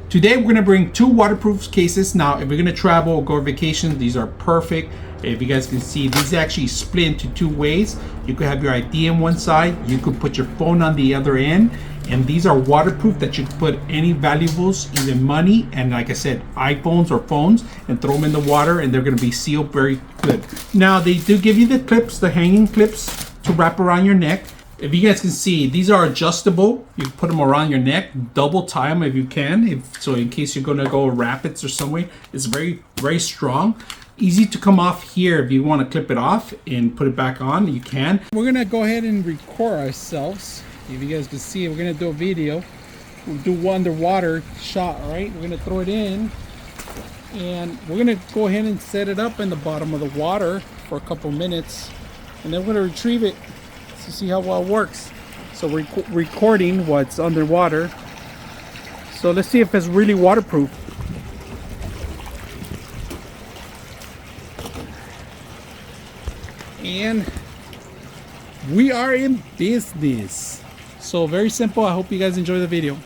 Today we're going to bring 2 waterproof cases. Now if you're going to travel or go on vacation, these are perfect. If you guys can see, these actually split into 2 ways. You could have your ID on one side, you could put your phone on the other end, and these are waterproof that you can put any valuables, even money, and like I said, iPhones or phones, and throw them in the water, and they're going to be sealed very good. Now they do give you the clips, the hanging clips to wrap around your neck. If you guys can see, these are adjustable. You can put them around your neck, double tie them if you can. So in case you're gonna go rapids or somewhere, it's very, very strong. Easy to come off here. If you wanna clip it off and put it back on, you can. We're gonna go ahead and record ourselves. If you guys can see, we're gonna do a video. We'll do underwater shot, all right? We're gonna throw it in and we're gonna go ahead and set it up in the bottom of the water for a couple minutes. And then we're gonna retrieve it to see how well it works. So we're recording what's underwater. So let's see if it's really waterproof. And we are in business. So very simple. I hope you guys enjoy the video.